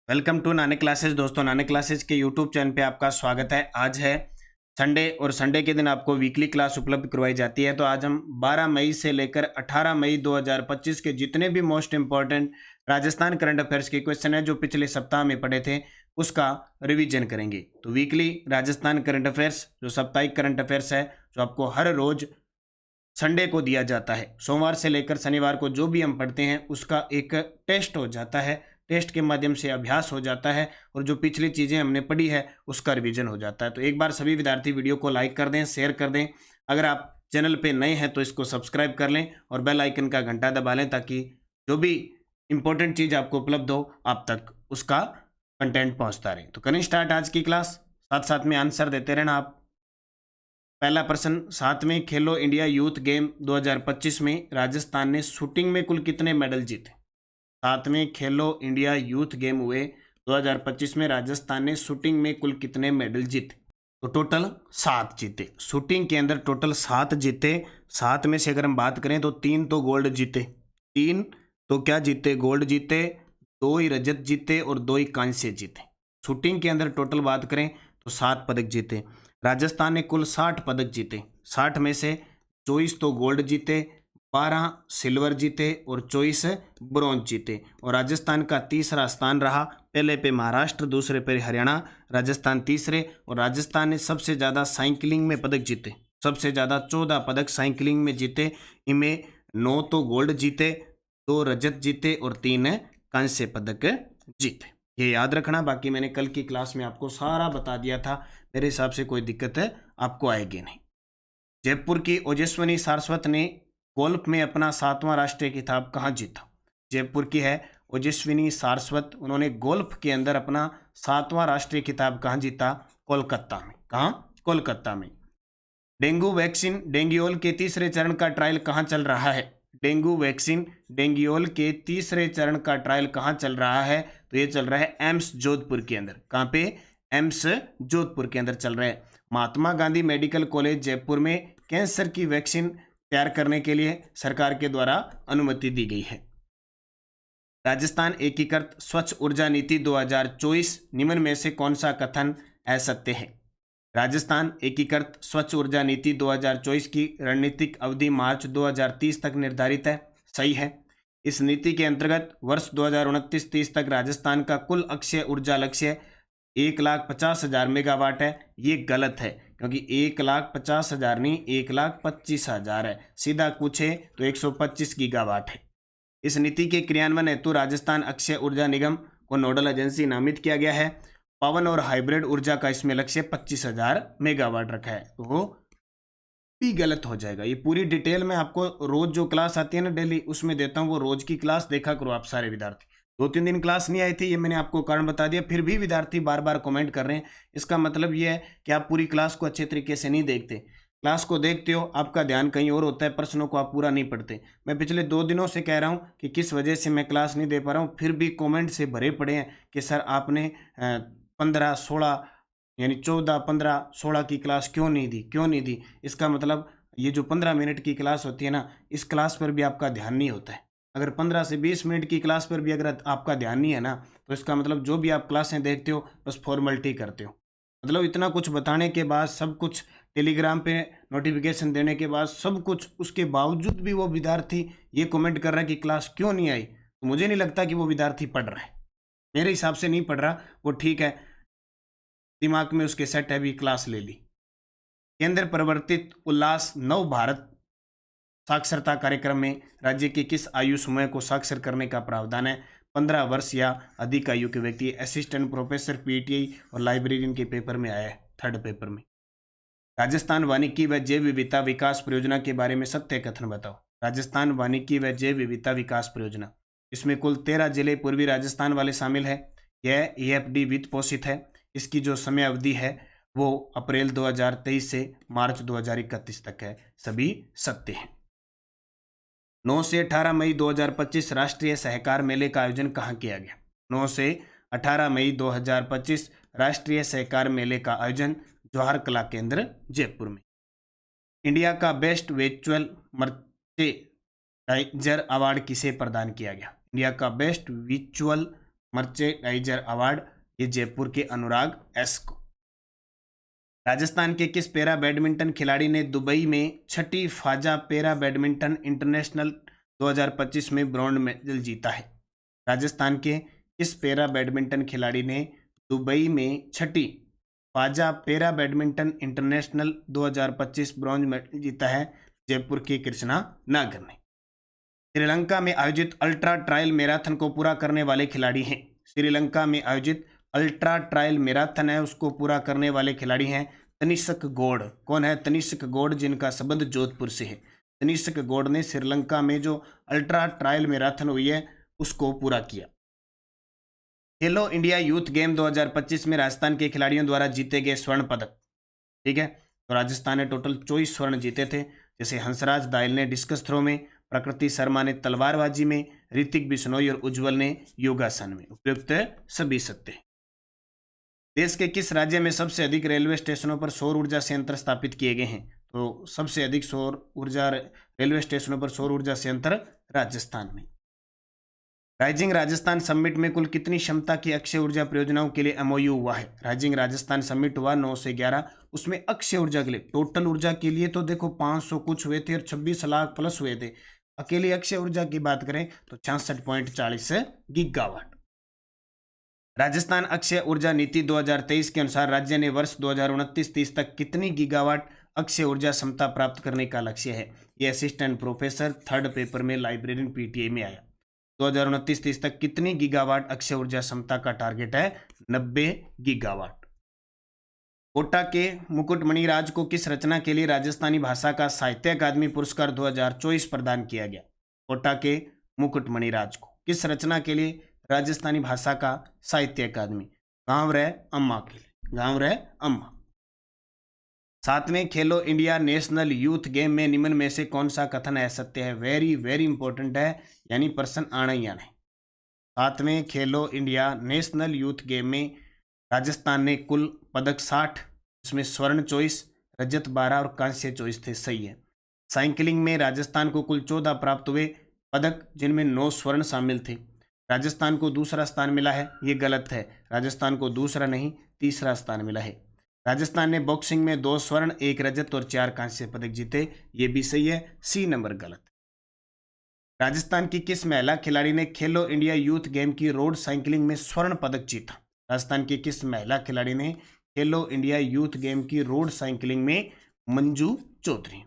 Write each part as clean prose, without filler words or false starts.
Welcome to Nanak classes. दोस्तों, Nanak classes के YouTube channel पे आपका स्वागत है। आज है संडे और संडे के दिन आपको वीकली क्लास उपलब्ध करवाई जाती है। तो आज हम 12 मई से लेकर 18 मई 2025 के जितने भी most important Rajasthan current affairs के क्वेश्चन है जो पिछले सप्ताह में पढ़े थे उसका रिवीजन करेंगे। तो वीकली राजस्थान करंट अफेयर्स जो साप्ताहिक करंट अफेयर्स है जो आपको हर रोज संडे को दिया जाता है। सोमवार से लेकर शनिवार को जो भी हम पढ़ते हैं उसका एक टेस्ट हो जाता है। टेस्ट के माध्यम से अभ्यास हो जाता है और जो पिछली चीज़ें हमने पढ़ी है उसका रिवीजन हो जाता है। तो एक बार सभी विद्यार्थी वीडियो को लाइक कर दें, शेयर कर दें। अगर आप चैनल पे नए हैं तो इसको सब्सक्राइब कर लें और बेल आइकन का घंटा दबा लें ताकि जो भी इंपॉर्टेंट चीज़ आपको उपलब्ध हो आप तक उसका कंटेंट पहुंचता रहे। तो करें स्टार्ट आज की क्लास, साथ साथ में आंसर देते रहना आप। पहला प्रश्न, 7वें खेलो इंडिया यूथ गेम 2025 में राजस्थान ने शूटिंग में कुल कितने मेडल जीते? 7वें खेलो इंडिया यूथ गेम हुए 2025 में राजस्थान ने शूटिंग में कुल कितने मेडल जीते? तो टोटल 7 जीते। शूटिंग के अंदर टोटल 7 जीते। 7 में से अगर हम बात करें तो 3 तो गोल्ड जीते। 3 तो क्या जीते? गोल्ड जीते। 2 ही रजत जीते और 2 ही कांस्य जीते। शूटिंग के अंदर टोटल बात करें तो 7 पदक जीते। राजस्थान ने कुल 60 पदक जीते। 60 में से 24 तो गोल्ड जीते, 12 सिल्वर जीते और 24 ब्रॉन्ज जीते। और राजस्थान का तीसरा स्थान रहा। पहले पे महाराष्ट्र, दूसरे पे हरियाणा, राजस्थान तीसरे। और राजस्थान ने सबसे ज़्यादा साइकिलिंग में पदक जीते। सबसे ज़्यादा 14 पदक साइकिलिंग में जीते। इनमें 9 तो गोल्ड जीते, 2 रजत जीते और 3 कांस्य पदक जीते। ये याद रखना। बाकी मैंने कल की क्लास में आपको सारा बता दिया था। मेरे हिसाब से कोई दिक्कत आपको आएगी नहीं। जयपुर की ओजस्विनी सारस्वत ने गोल्फ में अपना 7वां राष्ट्रीय खिताब कहाँ जीता? जयपुर की है ओजस्विनी सारस्वत। उन्होंने गोल्फ के अंदर अपना 7वां राष्ट्रीय खिताब कहाँ जीता? कोलकाता में। कहाँ? कोलकाता में। डेंगू वैक्सीन डेंगुओल के तीसरे चरण का ट्रायल कहाँ चल रहा है? डेंगू वैक्सीन डेंगुओल के तीसरे चरण का ट्रायल कहाँ चल रहा है? तो ये चल रहा है एम्स जोधपुर के अंदर। कहाँ पे? एम्स जोधपुर के अंदर चल रहा है। महात्मा गांधी मेडिकल कॉलेज जयपुर में कैंसर की वैक्सीन तैयार करने के लिए सरकार के द्वारा अनुमति दी गई है। राजस्थान एकीकृत स्वच्छ ऊर्जा नीति 2024 निम्न में से कौन सा कथन असत्य है? राजस्थान एकीकृत स्वच्छ ऊर्जा नीति 2024 की रणनीतिक अवधि मार्च 2030 तक निर्धारित है। सही है। इस नीति के अंतर्गत वर्ष 2029-30 तक राजस्थान का कुल अक्षय ऊर्जा लक्ष्य 1,50,000 मेगावाट है। ये गलत है क्योंकि 1,50,000 नहीं, 1,25,000 है। सीधा पूछे तो 125 गीगावाट है। इस नीति के क्रियान्वयन हेतु राजस्थान अक्षय ऊर्जा निगम को नोडल एजेंसी नामित किया गया है। पवन और हाइब्रिड ऊर्जा का इसमें लक्ष्य 25,000 मेगावाट रखा है। तो वो भी गलत हो जाएगा। ये पूरी डिटेल में आपको रोज जो क्लास आती है ना डेली उसमें देता हूँ। वो रोज की क्लास देखा करो आप सारे विद्यार्थी। 2-3 दिन क्लास नहीं आई थी, ये मैंने आपको कारण बता दिया। फिर भी विद्यार्थी बार बार कमेंट कर रहे हैं। इसका मतलब ये है कि आप पूरी क्लास को अच्छे तरीके से नहीं देखते। क्लास को देखते हो, आपका ध्यान कहीं और होता है, प्रश्नों को आप पूरा नहीं पढ़ते। मैं पिछले 2 दिनों से कह रहा हूँ कि किस वजह से मैं क्लास नहीं दे पा रहा हूँ, फिर भी कमेंट से भरे पड़े हैं कि सर आपने 15-16 यानी 14-15-16 की क्लास क्यों नहीं दी, क्यों नहीं दी। इसका मतलब ये जो 15 मिनट की क्लास होती है ना, इस क्लास पर भी आपका ध्यान नहीं होता है। अगर 15 से 20 मिनट की क्लास पर भी अगर आपका ध्यान नहीं है ना, तो इसका मतलब जो भी आप क्लासें देखते हो बस फॉर्मेलिटी करते हो। मतलब इतना कुछ बताने के बाद, सब कुछ टेलीग्राम पे नोटिफिकेशन देने के बाद, सब कुछ उसके बावजूद भी वो विद्यार्थी ये कमेंट कर रहा है कि क्लास क्यों नहीं आई। तो मुझे नहीं लगता कि वो विद्यार्थी पढ़ रहा है। मेरे हिसाब से नहीं पढ़ रहा। वो ठीक है, दिमाग में उसके सेट है, भी क्लास ले ली। केंद्र प्रवर्तित उल्लास नव भारत साक्षरता कार्यक्रम में राज्य के किस आयु समूह को साक्षर करने का प्रावधान है? 15 वर्ष या अधिक आयु के व्यक्ति। असिस्टेंट प्रोफेसर, पीटीआई और लाइब्रेरियन के पेपर में आया है, 3rd पेपर में। राजस्थान वानिकी व जैव विविधता विकास परियोजना के बारे में सत्य कथन बताओ। राजस्थान वानिकी व जैव विविधता विकास परियोजना, इसमें कुल 13 जिले पूर्वी राजस्थान वाले शामिल है। यह AFD वित्त पोषित है। इसकी जो समय अवधि है वो अप्रैल 2023 से मार्च 2031 तक है। सभी सत्य हैं। 9 से 18 मई 2025 राष्ट्रीय सहकार मेले का आयोजन कहाँ किया गया? 9 से 18 मई 2025 राष्ट्रीय सहकार मेले का आयोजन जवाहर कला केंद्र जयपुर में। इंडिया का बेस्ट वर्चुअल मर्चेंडाइजर अवार्ड किसे प्रदान किया गया? इंडिया का बेस्ट वर्चुअल मर्चेंडाइजर अवार्ड ये जयपुर के अनुराग एस को। राजस्थान के किस पैरा बैडमिंटन खिलाड़ी ने दुबई में छठी ख्वाजा पैरा बैडमिंटन इंटरनेशनल 2025 में ब्रॉन्ज मेडल जीता है? राजस्थान के किस पैरा बैडमिंटन खिलाड़ी ने दुबई में छठी Khwaja para badminton international 2025 bronze medal जीता है? जयपुर के कृष्णा नागर ने। श्रीलंका में आयोजित अल्ट्रा ट्रायल मैराथन को पूरा करने वाले खिलाड़ी हैं। श्रीलंका में आयोजित अल्ट्रा ट्रायल मैराथन है उसको पूरा करने वाले खिलाड़ी हैं तनिष्क गौड़। कौन है? तनिष्क गौड़, जिनका संबंध जोधपुर से है। तनिष्क गौड़ ने श्रीलंका में जो अल्ट्रा ट्रायल मैराथन हुई है उसको पूरा किया। खेलो इंडिया यूथ गेम 2025 में राजस्थान के खिलाड़ियों द्वारा जीते गए स्वर्ण पदक। ठीक है, तो राजस्थान ने टोटल 24 स्वर्ण जीते थे, जैसे हंसराज दायल ने डिस्कस थ्रो में, प्रकृति शर्मा ने तलवारबाजी में, ऋतिक बिश्नोई और उज्जवल ने योगासन में। उपयुक्त सभी सत्य हैं। देश के किस राज्य में सबसे अधिक रेलवे स्टेशनों पर सौर ऊर्जा संयंत्र स्थापित किए गए हैं? तो सबसे अधिक रेलवे स्टेशनों पर सौर ऊर्जा संयंत्र राजस्थान में। राइजिंग राजस्थान समिट में कुल कितनी क्षमता की अक्षय ऊर्जा परियोजनाओं के लिए एमओयू हुआ है? राइजिंग राजस्थान समिट हुआ 9 से 11, उसमें अक्षय ऊर्जा के लिए, टोटल ऊर्जा के लिए तो देखो 500 कुछ हुए थे और 26 लाख प्लस हुए थे। अकेली अक्षय ऊर्जा की बात करें तो 66.40 गीगावाट। राजस्थान अक्षय ऊर्जा नीति 2023 के अनुसार राज्य ने वर्ष 2029-30 तक कितनी गीगावाट अक्षय ऊर्जा क्षमता प्राप्त करने का लक्ष्य है? ये असिस्टेंट प्रोफेसर थर्ड पेपर में लाइब्रेरियन पीटीआई में आया। 2029-30 तक कितनी गीगावाट अक्षय ऊर्जा क्षमता का टारगेट है? 90 गीगावाट। कोटा के मुकुटमणि राज को किस रचना के लिए राजस्थानी भाषा का साहित्य अकादमी पुरस्कार 2024 प्रदान किया गया? कोटा के मुकुटमणि राज को किस रचना के लिए राजस्थानी भाषा का साहित्य अकादमी? गांव रहे अम्मा के लिए, गांव रहे अम्मा। 7वें खेलो इंडिया नेशनल यूथ गेम में निम्न में से कौन सा कथन असत्य है? वेरी वेरी इंपॉर्टेंट है, यानी प्रश्न आना ही आना है। 7वें खेलो इंडिया नेशनल यूथ गेम में राजस्थान ने कुल पदक 60, उसमें स्वर्ण 24, रजत 12 और कांस्य 24 थे। सही है। साइकिलिंग में राजस्थान को कुल 14 प्राप्त हुए पदक, जिनमें 9 स्वर्ण शामिल थे। राजस्थान को दूसरा स्थान मिला है, ये गलत है। राजस्थान को दूसरा नहीं, तीसरा स्थान मिला है। राजस्थान ने बॉक्सिंग में 2 स्वर्ण, 1 रजत और 4 कांस्य पदक जीते, ये भी सही है। सी नंबर गलत। राजस्थान की किस महिला खिलाड़ी ने खेलो इंडिया यूथ गेम की रोड साइकिलिंग में स्वर्ण पदक जीता? राजस्थान की किस महिला खिलाड़ी ने खेलो इंडिया यूथ गेम की रोड साइकिलिंग में? मंजू चौधरी।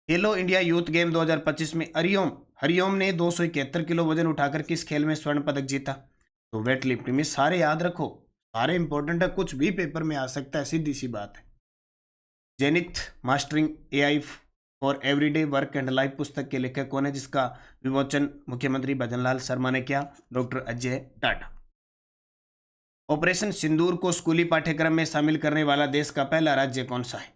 खेलो इंडिया यूथ गेम 2025 में हरिओम ने 271 किलो वजन उठाकर किस खेल में स्वर्ण पदक जीता? तो वेट लिफ्टिंग में। सारे याद रखो, सारे इंपॉर्टेंट है, कुछ भी पेपर में आ सकता है, सीधी सी बात है। Zenith mastering AI for everyday work and life पुस्तक के लेखक कौन है, जिसका विमोचन मुख्यमंत्री भजनलाल शर्मा ने किया? डॉक्टर अजय टाटा। ऑपरेशन सिंदूर को स्कूली पाठ्यक्रम में शामिल करने वाला देश का पहला राज्य कौन सा है?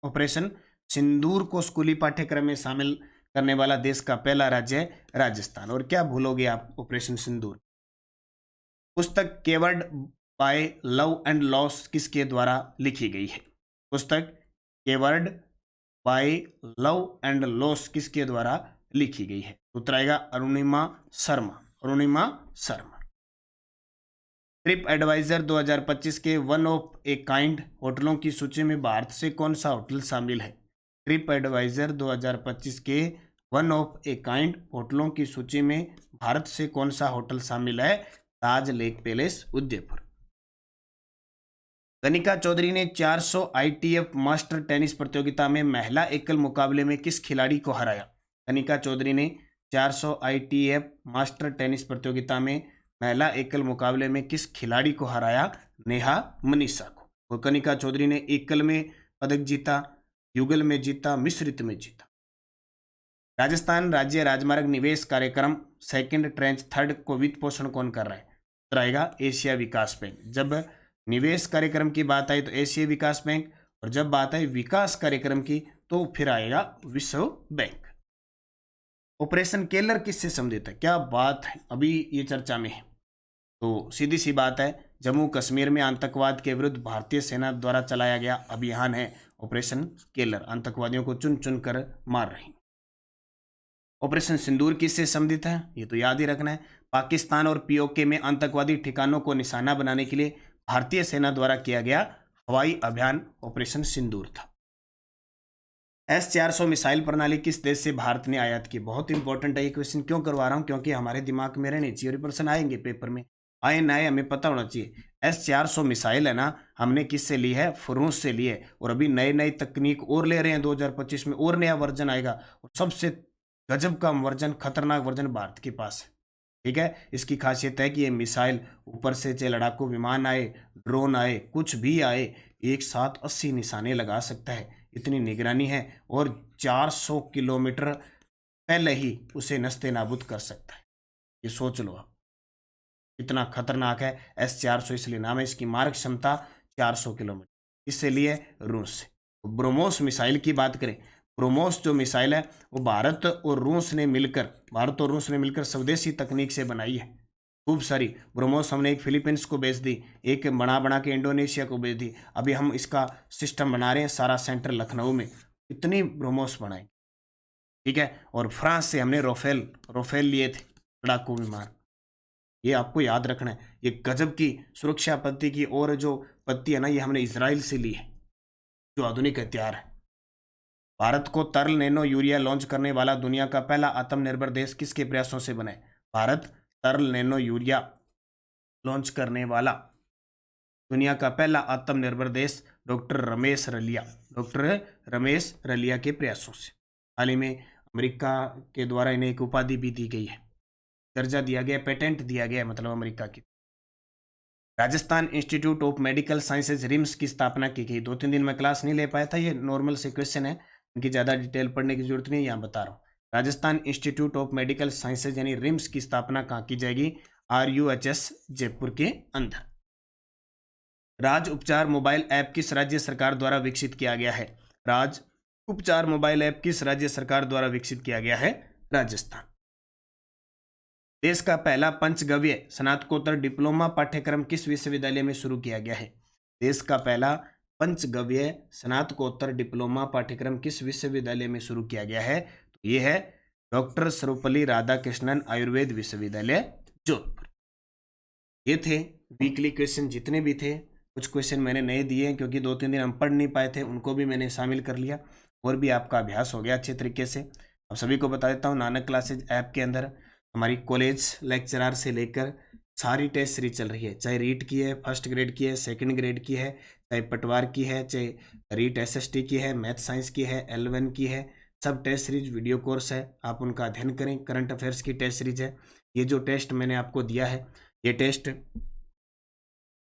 ऑपरेशन सिंदूर को स्कूली पाठ्यक्रम में शामिल करने वाला देश का पहला राज्य है राजस्थान। और क्या भूलोगे आप ऑपरेशन सिंदूर। पुस्तक केवर्ड बाय लव एंड लॉस किसके द्वारा लिखी गई है? पुस्तक केवर्ड बाय लव एंड लॉस किसके द्वारा लिखी गई है? उत्तर आएगा अरुणिमा शर्मा। अरुणिमा शर्मा। ट्रिप एडवाइजर 2025 के वन ऑफ ए काइंड होटलों की सूची में भारत से कौन सा होटल शामिल है? ट्रिप एडवाइजर 2025 के वन ऑफ ए काइंड होटलों की सूची में भारत से कौन सा होटल शामिल है? ताज लेक पैलेस उदयपुर। कनिका चौधरी ने 400 ITF मास्टर टेनिस प्रतियोगिता में महिला एकल मुकाबले में किस खिलाड़ी को हराया? कनिका चौधरी ने 400 ITF मास्टर टेनिस प्रतियोगिता में महिला एकल मुकाबले में किस खिलाड़ी को हराया? नेहा मनीषा को। और कनिका चौधरी ने एकल में पदक जीता, युगल में जीता, मिश्रित में जीता। राजस्थान राज्य राजमार्ग निवेश कार्यक्रम सेकंड ट्रेंच थर्ड को वित्त पोषण कौन कर रहा है? तो आएगा एशिया विकास बैंक। जब निवेश कार्यक्रम की बात आई तो एशिया विकास बैंक, और जब बात आई विकास कार्यक्रम की तो फिर आएगा विश्व बैंक। ऑपरेशन केलर किससे संबंधित है? क्या बात है, अभी ये चर्चा में है। तो सीधी सी बात है, जम्मू कश्मीर में आतंकवाद के विरुद्ध भारतीय सेना द्वारा चलाया गया अभियान है ऑपरेशन केलर। आतंकवादियों को चुन चुन कर मार रही। ऑपरेशन सिंदूर किससे संबंधित है? ये तो याद ही रखना है। पाकिस्तान और पीओके में आतंकवादी ठिकानों को निशाना बनाने के लिए भारतीय सेना द्वारा किया गया हवाई अभियान ऑपरेशन सिंदूर था। S-400 मिसाइल प्रणाली किस देश से भारत ने आयात की? बहुत इंपॉर्टेंट है ये क्वेश्चन। क्यों करवा रहा हूं? क्योंकि हमारे दिमाग में रहनी चाहिए और प्रश्न आएंगे पेपर में, आए ना आए हमें पता होना चाहिए। S-400 मिसाइल है ना, हमने किससे ली है? रूस से ली है। और अभी नई नई तकनीक और ले रहे हैं, 2025 में और नया वर्जन आएगा और सबसे गजब का वर्जन, खतरनाक वर्जन भारत के पास है। ठीक है, इसकी खासियत है कि ये मिसाइल ऊपर से चाहे लड़ाकू विमान आए, ड्रोन आए, कुछ भी आए, एक साथ 80 निशाने लगा सकता है। इतनी निगरानी है और 400 किलोमीटर पहले ही उसे नस्ते नाबूद कर सकता है। ये सोच लो आप, इतना खतरनाक है S-400, इसलिए नाम है। इसकी मारक क्षमता 400 किलोमीटर, इससे लिए रूस से। ब्रह्मोस मिसाइल की बात करें, ब्रह्मोस जो मिसाइल है वो भारत और रूस ने मिलकर स्वदेशी तकनीक से बनाई है। खूब सारी ब्रह्मोस हमने एक फिलीपींस को बेच दी, एक बना के इंडोनेशिया को बेच दी। अभी हम इसका सिस्टम बना रहे हैं, सारा सेंटर लखनऊ में, इतनी ब्रह्मोस बनाई। ठीक है, और फ्रांस से हमने रोफेल लिए थे, लड़ाकू विमान। ये आपको याद रखना है। ये गजब की सुरक्षा पद्धति की और जो पद्धति है ना, ये हमने इजराइल से ली है, जो आधुनिक हथियार है। भारत को तरल नैनो यूरिया लॉन्च करने वाला दुनिया का पहला आत्मनिर्भर देश किसके प्रयासों से बने? भारत तरल नैनो यूरिया लॉन्च करने वाला दुनिया का पहला आत्मनिर्भर देश डॉक्टर रमेश रलिया के प्रयासों से। हाल ही में अमेरिका के द्वारा इन्हें एक उपाधि भी दी गई है, दर्जा दिया गया, पेटेंट दिया गया, मतलब अमेरिका की। Rajasthan institute of medical sciences RIMS की स्थापना की गई। 2-3 दिन में क्लास नहीं ले पाया था, ये नॉर्मल से क्वेश्चन है, इनकी ज़्यादा डिटेल पढ़ने की जरूरत नहीं, यहाँ बता रहा हूँ। Rajasthan institute of medical sciences यानी रिम्स की स्थापना कहाँ की जाएगी? RUHS जयपुर के अंदर। राज उपचार मोबाइल ऐप किस राज्य सरकार द्वारा विकसित किया गया है? राज उपचार मोबाइल ऐप किस राज्य सरकार द्वारा विकसित किया गया है? राजस्थान। देश का पहला पंचगव्य स्नातकोत्तर डिप्लोमा पाठ्यक्रम किस विश्वविद्यालय में शुरू किया गया है? देश का पहला पंचगव्य स्नातकोत्तर डिप्लोमा पाठ्यक्रम किस विश्वविद्यालय में शुरू किया गया है? तो ये है डॉक्टर सर्वपल्ली राधाकृष्णन आयुर्वेद विश्वविद्यालय जोधपुर। ये थे वीकली क्वेश्चन जितने भी थे। कुछ क्वेश्चन मैंने नए दिए क्योंकि 2-3 दिन हम पढ़ नहीं पाए थे, उनको भी मैंने शामिल कर लिया और भी आपका अभ्यास हो गया अच्छे तरीके से। अब सभी को बता देता हूँ, नानक क्लासेज ऐप के अंदर हमारी कॉलेज लेक्चरर से लेकर सारी टेस्ट सीरीज चल रही है, चाहे रीट की है, फर्स्ट ग्रेड की है, सेकंड ग्रेड की है, चाहे पटवार की है, चाहे रीट SST की है, मैथ साइंस की है, L1 की है, सब टेस्ट सीरीज वीडियो कोर्स है, आप उनका अध्ययन करें। करंट अफेयर्स की टेस्ट सीरीज है। ये जो टेस्ट मैंने आपको दिया है, ये टेस्ट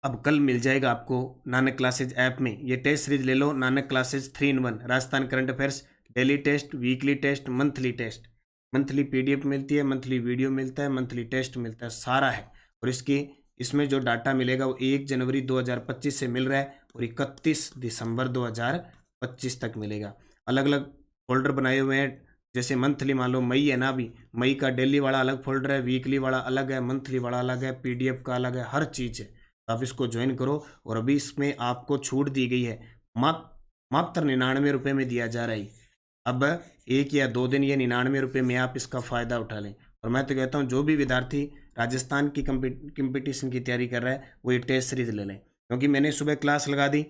अब कल मिल जाएगा आपको नानक क्लासेज ऐप में। ये टेस्ट सीरीज ले लो, Nanak classes 3 in 1, Rajasthan current affairs, daily test, weekly test, monthly test, monthly PDF मिलती है, मंथली वीडियो मिलता है, मंथली टेस्ट मिलता है, सारा है। और इसमें जो डाटा मिलेगा वो 1 जनवरी 2025 से मिल रहा है और 31 दिसंबर 2025 तक मिलेगा। अलग अलग फोल्डर बनाए हुए हैं, जैसे मंथली मान लो मई है ना, अभी मई का डेली वाला अलग फोल्डर है, वीकली वाला अलग है, मंथली वाला अलग है, PDF का अलग है, हर चीज़ है। आप इसको ज्वाइन करो। और अभी इसमें आपको छूट दी गई है, मात्र 99 रुपये में दिया जा रहा है। अब 1 या 2 दिन ये 99 रुपये में आप इसका फ़ायदा उठा लें। और मैं तो कहता हूँ जो भी विद्यार्थी राजस्थान की कंपटीशन की तैयारी कर रहा है वो ये टेस्ट सीरीज ले लें, क्योंकि मैंने सुबह क्लास लगा दी,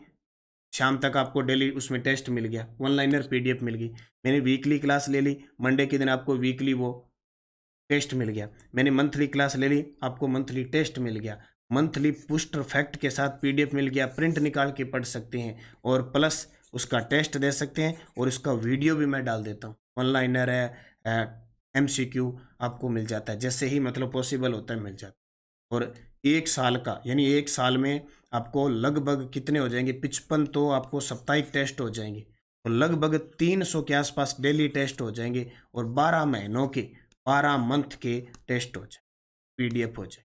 शाम तक आपको डेली उसमें टेस्ट मिल गया, 1 लाइनर PDF मिल गई। मैंने वीकली क्लास ले ली, मंडे के दिन आपको वीकली वो टेस्ट मिल गया। मैंने मंथली क्लास ले ली, आपको मंथली टेस्ट मिल गया। मंथली पुस्टर फैक्ट के साथ PDF मिल गया, प्रिंट निकाल के पढ़ सकते हैं और प्लस उसका टेस्ट दे सकते हैं। और इसका वीडियो भी मैं डाल देता हूँ, 1 लाइनर है, MCQ आपको मिल जाता है, जैसे ही मतलब पॉसिबल होता है मिल जाता है। और 1 साल का, यानी 1 साल में आपको लगभग कितने हो जाएंगे, 55 तो आपको साप्ताहिक टेस्ट हो जाएंगे और लगभग 300 के आसपास डेली टेस्ट हो जाएंगे और 12 महीनों के 12 मंथ के टेस्ट हो जाए, PDF हो जाए।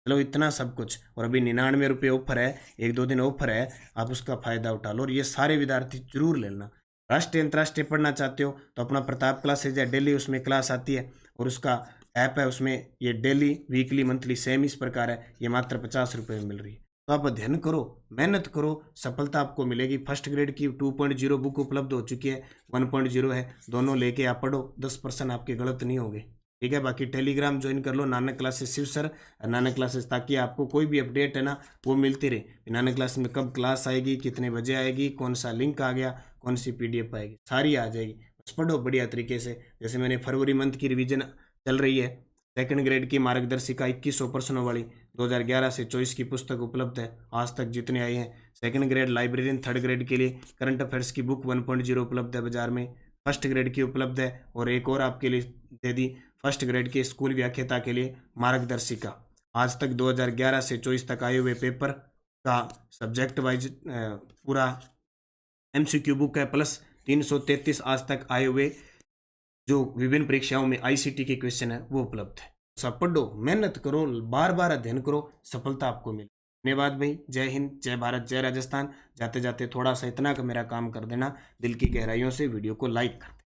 चलो इतना सब कुछ। और अभी 99 रुपये ऑफर है, 1-2 दिन ऑफर है, आप उसका फ़ायदा उठा लो। और ये सारे विद्यार्थी जरूर लेना। राष्ट्रीय अंतर्राष्ट्रीय पढ़ना चाहते हो तो अपना प्रताप क्लासेज है, डेली उसमें क्लास आती है और उसका ऐप है, उसमें ये डेली वीकली मंथली सेम इस प्रकार है, ये मात्र 50 रुपये में मिल रही है। तो आप अध्ययन करो, मेहनत करो, सफलता आपको मिलेगी। फर्स्ट ग्रेड की 2.0 बुक उपलब्ध हो चुकी है, 1.0 है, दोनों लेके आप पढ़ो, 10% आपके गलत नहीं होंगे। ठीक है। बाकी टेलीग्राम ज्वाइन कर लो Nanak classes Shiv sir, Nanak classes, ताकि आपको कोई भी अपडेट है ना वो मिलती रहे। नानक क्लास में कब क्लास आएगी, कितने बजे आएगी, कौन सा लिंक आ गया, कौन सी PDF आएगी, सारी आ जाएगी। बस पढ़ो बढ़िया तरीके से। जैसे मैंने फरवरी मंथ की रिवीजन चल रही है, सेकंड ग्रेड की मार्गदर्शिका 2100 प्रश्नों वाली 2011 से 24 की पुस्तक उपलब्ध है। आज तक जितने आए हैं second grade librarian third grade के लिए करंट अफेयर्स की बुक 1.0 उपलब्ध है बाजार में, फर्स्ट ग्रेड की उपलब्ध है। और एक और आपके लिए दे दी फर्स्ट ग्रेड के स्कूल व्याख्याता के लिए मार्गदर्शिका। आज तक 2011 से 24 तक आए हुए पेपर का सब्जेक्ट वाइज पूरा MCQ बुक है, प्लस 333 आज तक आए हुए जो विभिन्न परीक्षाओं में ICT के क्वेश्चन है वो उपलब्ध है। सब पढ़ो, मेहनत करो, बार बार अध्ययन करो, सफलता आपको मिले। धन्यवाद भाई। जय हिंद, जय भारत, जय राजस्थान। जाते जाते थोड़ा सा इतना का मेरा काम कर देना, दिल की गहराइयों से वीडियो को लाइक कर देना।